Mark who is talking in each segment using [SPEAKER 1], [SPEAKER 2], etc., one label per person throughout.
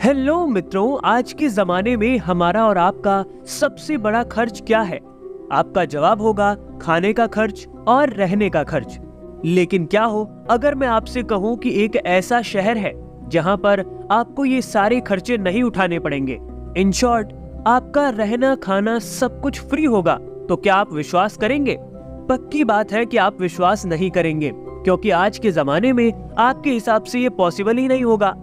[SPEAKER 1] Hello मित्रों, आज के जमाने में हमारा और आपका सबसे बड़ा खर्च क्या है? आपका जवाब होगा खाने का खर्च और रहने का खर्च। लेकिन क्या हो अगर मैं आपसे कहूं कि एक ऐसा शहर है जहां पर आपको ये सारे खर्चे नहीं उठाने पड़ेंगे। इन शॉर्ट, आपका रहना खाना सब कुछ फ्री होगा। तो क्या आप विश्वास करेंगे? पक्की बात है कि आप विश्वास नहीं करेंगे, क्योंकि आज के जमाने में आपके हिसाब से ये पॉसिबल ही नहीं होगा।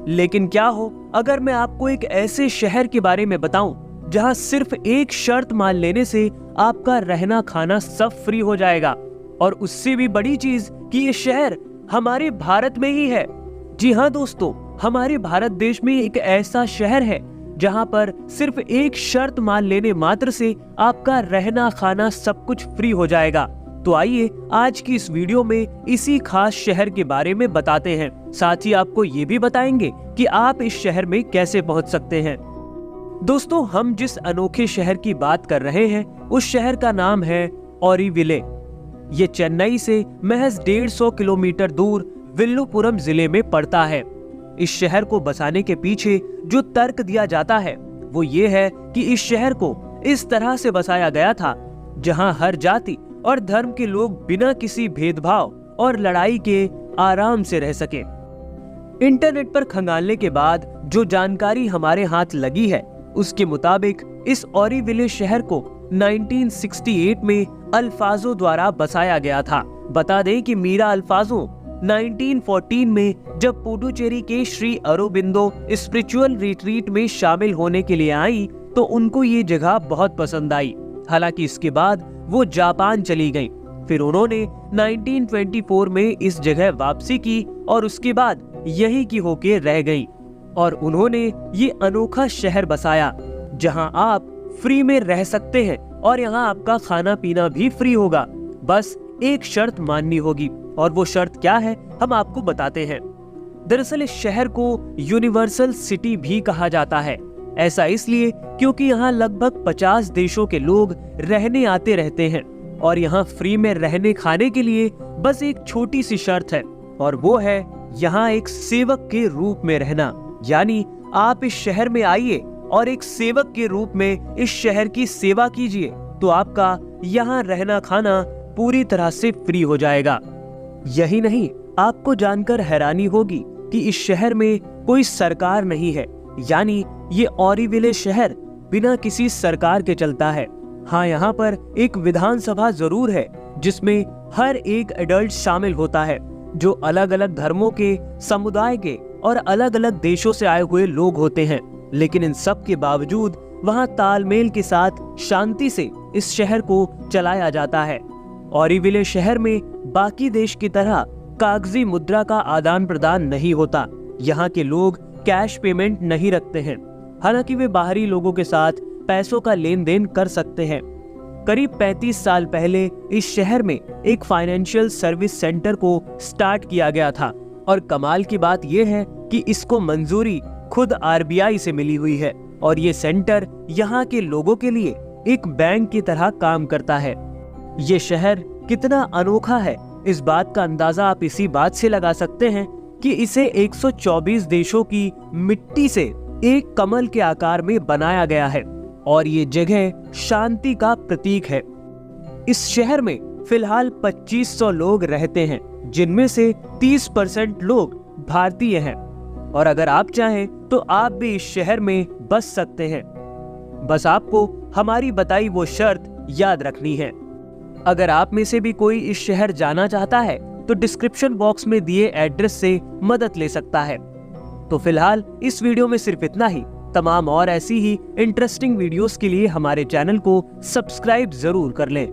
[SPEAKER 1] लेकिन क्या हो अगर मैं आपको एक ऐसे शहर के बारे में बताऊं जहां सिर्फ एक शर्त मान लेने से आपका रहना खाना सब फ्री हो जाएगा। और उससे भी बड़ी चीज कि ये शहर हमारे भारत में ही है। जी हाँ दोस्तों, हमारे भारत देश में एक ऐसा शहर है जहां पर सिर्फ एक शर्त मान लेने मात्र से आपका रहना खाना सब कुछ फ्री हो जाएगा। तो आइए आज की इस वीडियो में इसी खास शहर के बारे में बताते हैं। साथ ही आपको ये भी बताएंगे कि आप इस शहर में कैसे पहुंच सकते हैं। दोस्तों, हम जिस अनोखे शहर की बात कर रहे हैं उस शहर का नाम है ऑरोविले। ये चेन्नई से महज 150 किलोमीटर दूर विल्लुपुरम जिले में पड़ता है। इस शहर को बसाने के पीछे जो तर्क दिया जाता है वो ये है कि इस शहर को इस तरह से बसाया गया था जहां हर जाति और धर्म के लोग बिना किसी भेदभाव और लड़ाई के आराम से रह सके। इंटरनेट पर खंगालने के बाद जो जानकारी हमारे हाथ लगी है उसके मुताबिक इस ऑरोविले शहर को 1968 में अल्फाजो द्वारा बसाया गया था। बता दें कि मीरा अल्फाजो 1914 में जब पुडुचेरी के श्री अरोबिंदो स्पिरिचुअल रिट्रीट में शामिल होने के लिए आई तो उनको ये जगह बहुत पसंद आई। हालांकि इसके बाद वो जापान चली गईं। फिर उन्होंने 1924 में इस जगह वापसी की और उसके बाद यहीं की होके रह गईं। और उन्होंने ये अनोखा शहर बसाया जहां आप फ्री में रह सकते हैं और यहाँ आपका खाना पीना भी फ्री होगा। बस एक शर्त माननी होगी, और वो शर्त क्या है हम आपको बताते हैं। दरअसल इस शहर को यूनिवर्सल सिटी भी कहा जाता है। ऐसा इसलिए क्योंकि यहाँ लगभग 50 देशों के लोग रहने आते रहते हैं और यहाँ फ्री में रहने खाने के लिए बस एक छोटी सी शर्त है, और वो है यहाँ एक सेवक के रूप में रहना। यानी आप इस शहर में आइए और एक सेवक के रूप में इस शहर की सेवा कीजिए तो आपका यहाँ रहना खाना पूरी तरह से फ्री हो जाएगा। यही नहीं, आपको जानकर हैरानी होगी कि इस शहर में कोई सरकार नहीं है। यानी ये ऑरोविले शहर बिना किसी सरकार के चलता है। हाँ, यहाँ पर एक विधानसभा जरूर है जिसमें हर एक एडल्ट शामिल होता है जो अलग अलग धर्मों के, समुदाय के और अलग अलग देशों से आए हुए लोग होते हैं। लेकिन इन सब के बावजूद वहाँ तालमेल के साथ शांति से इस शहर को चलाया जाता है। ऑरोविले शहर में बाकी देश की तरह कागजी मुद्रा का आदान प्रदान नहीं होता। यहाँ के लोग कैश पेमेंट नहीं रखते हैं। हालांकि वे बाहरी लोगों के साथ पैसों का लेन देन कर सकते हैं। करीब 35 साल पहले इस शहर में एक फाइनेंशियल सर्विस सेंटर को स्टार्ट किया गया था, और कमाल की बात यह है कि इसको मंजूरी खुद आरबीआई से मिली हुई है, और ये सेंटर यहाँ के लोगों के लिए एक बैंक की तरह काम करता है। ये शहर कितना अनोखा है इस बात का अंदाजा आप इसी बात से लगा सकते हैं कि इसे 124 देशों की मिट्टी से एक कमल के आकार में बनाया गया है, और ये जगह शांति का प्रतीक है। इस शहर में फिलहाल 2500 लोग रहते हैं, जिनमें से 30% लोग भारतीय हैं। और अगर आप चाहें तो आप भी इस शहर में बस सकते हैं। बस आपको हमारी बताई वो शर्त याद रखनी है। अगर आप में से भी कोई इस शहर जाना चाहता है तो डिस्क्रिप्शन बॉक्स में दिए एड्रेस से मदद ले सकता है। तो फिलहाल इस वीडियो में सिर्फ इतना ही। तमाम और ऐसी ही इंटरेस्टिंग वीडियोस के लिए हमारे चैनल को सब्सक्राइब जरूर कर लें।